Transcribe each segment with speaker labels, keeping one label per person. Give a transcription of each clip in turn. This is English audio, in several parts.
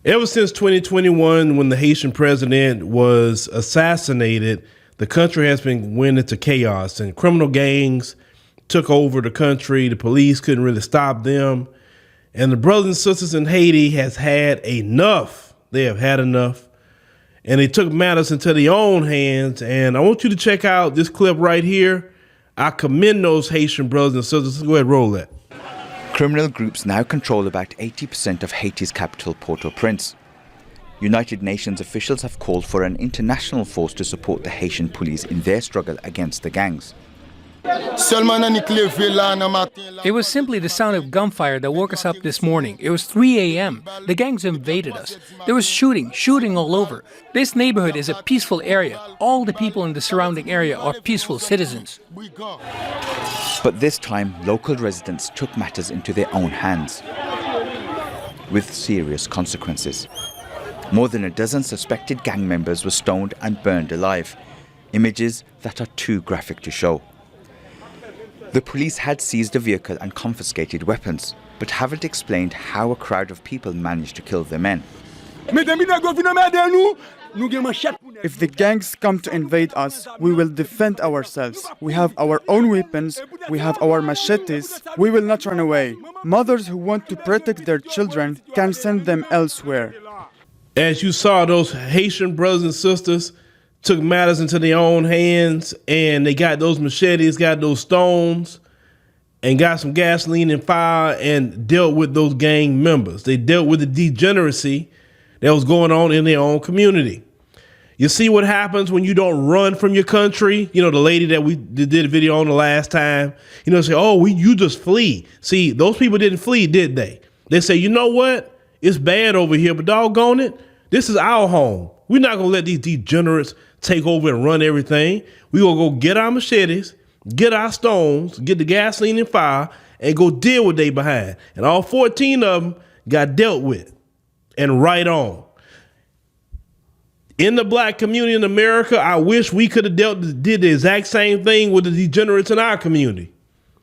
Speaker 1: Ever since 2021, when the Haitian president was assassinated, the country has been went into chaos and criminal gangs took over the country. The police couldn't really stop them. And the brothers and sisters in Haiti has had enough. They have had enough. And they took matters into their own hands. And I want you to check out this clip right here. I commend those Haitian brothers and sisters. Let's go ahead and roll that.
Speaker 2: Criminal groups now control about 80% of Haiti's capital, Port-au-Prince. United Nations officials have called for an international force to support the Haitian police in their struggle against the gangs.
Speaker 3: It was simply the sound of gunfire that woke us up this morning. It was 3 a.m. The gangs invaded us. There was shooting all over. This neighborhood is a peaceful area. All the people in the surrounding area are peaceful citizens.
Speaker 2: But this time, local residents took matters into their own hands, with serious consequences. More than a dozen suspected gang members were stoned and burned alive, images that are too graphic to show. The police had seized a vehicle and confiscated weapons, but haven't explained how a crowd of people managed to kill the men.
Speaker 4: If the gangs come to invade us, we will defend ourselves. We have our own weapons, we have our machetes, we will not run away. Mothers who want to protect their children can send them elsewhere.
Speaker 1: As you saw, those Haitian brothers and sisters took matters into their own hands, and they got those machetes, got those stones, and got some gasoline and fire and dealt with those gang members. They dealt with the degeneracy that was going on in their own community. You see what happens when you don't run from your country? You know, the lady that we did a video on the last time, say, oh, you just flee. See, those people didn't flee, did they? They say, you know what? It's bad over here, but doggone it, this is our home. We're not going to let these degenerates take over and run everything. We're going to go get our machetes, get our stones, get the gasoline and fire, and go deal with they behind. And all 14 of them got dealt with and right on. In the black community in America, I wish we could have did the exact same thing with the degenerates in our community.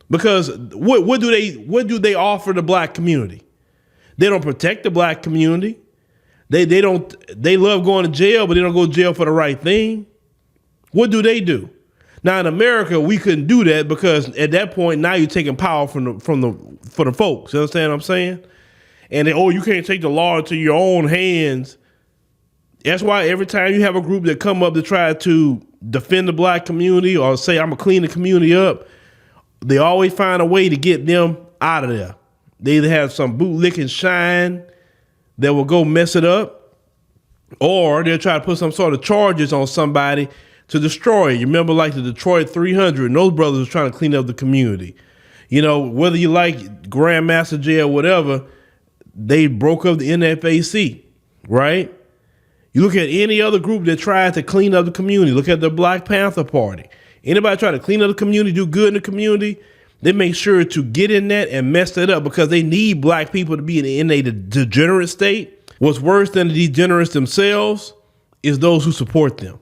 Speaker 1: Because what do they offer the black community? They don't protect the black community. They love going to jail, but they don't go to jail for the right thing. What do? Now in America, we couldn't do that because at that point now you're taking power for the folks. You understand what I'm saying? And you can't take the law into your own hands. That's why every time you have a group that come up to try to defend the black community or say I'm gonna clean the community up, they always find a way to get them out of there. They either have some bootlicking shine that will go mess it up, or they'll try to put some sort of charges on somebody to destroy it. You remember like the Detroit 300, and those brothers were trying to clean up the community. Whether you like Grandmaster J or whatever, they broke up the NFAC, right? You look at any other group that tried to clean up the community. Look at the Black Panther Party. Anybody try to clean up the community, do good in the community, they make sure to get in that and mess it up because they need black people to be in a degenerate state. What's worse than the degenerates themselves is those who support them.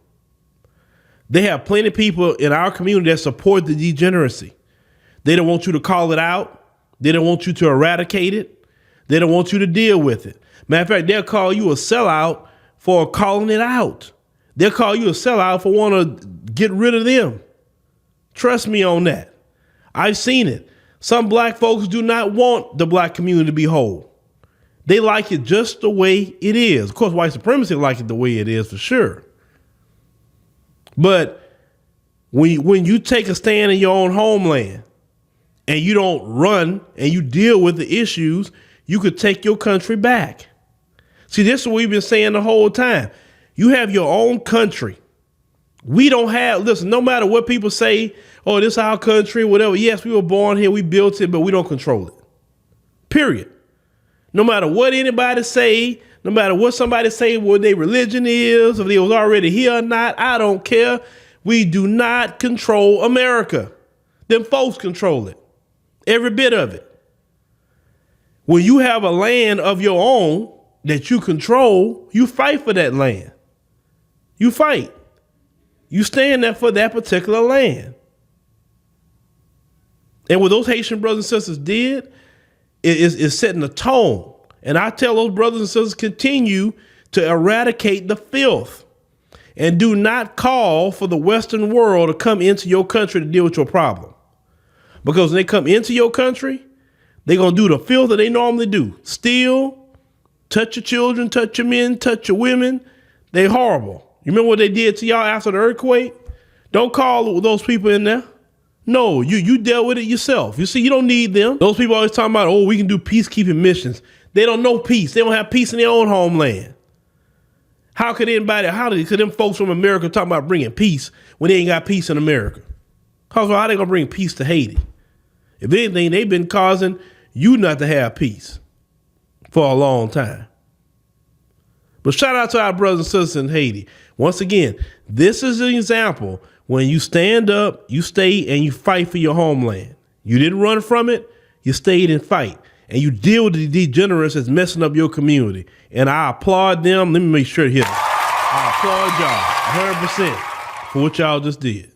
Speaker 1: They have plenty of people in our community that support the degeneracy. They don't want you to call it out. They don't want you to eradicate it. They don't want you to deal with it. Matter of fact, they'll call you a sellout for calling it out. They'll call you a sellout for wanting to get rid of them. Trust me on that. I've seen it. Some black folks do not want the black community to be whole. They like it just the way it is. Of course, white supremacy like it the way it is for sure. But when you take a stand in your own homeland and you don't run and you deal with the issues, you could take your country back. See, this is what we've been saying the whole time. You have your own country. We don't have, listen, no matter what people say, oh, this is our country, whatever. Yes, we were born here, we built it, but we don't control it. Period. No matter what anybody say, no matter what somebody say, what their religion is, if they was already here or not, I don't care. We do not control America. Them folks control it. Every bit of it. When you have a land of your own that you control, you fight for that land. You fight. You stand there for that particular land. And what those Haitian brothers and sisters did is setting a tone And I tell those brothers and sisters, continue to eradicate the filth. And do not call for the Western world to come into your country to deal with your problem. Because when they come into your country, they're going to do the filth that they normally do. Steal, touch your children, touch your men, touch your women. They horrible. You remember what they did to y'all after the earthquake? Don't call those people in there. No, you dealt with it yourself. You see, you don't need them. Those people always talking about, oh, we can do peacekeeping missions. They don't know peace. They don't have peace in their own homeland. How could them folks from America talk about bringing peace when they ain't got peace in America? How they gonna bring peace to Haiti? If anything, they've been causing you not to have peace for a long time. But shout out to our brothers and sisters in Haiti. Once again, this is an example when you stand up, you stay and you fight for your homeland. You didn't run from it, you stayed and fight. And you deal with the degenerates that's messing up your community. And I applaud them. Let me make sure to hit them. I applaud y'all 100% for what y'all just did.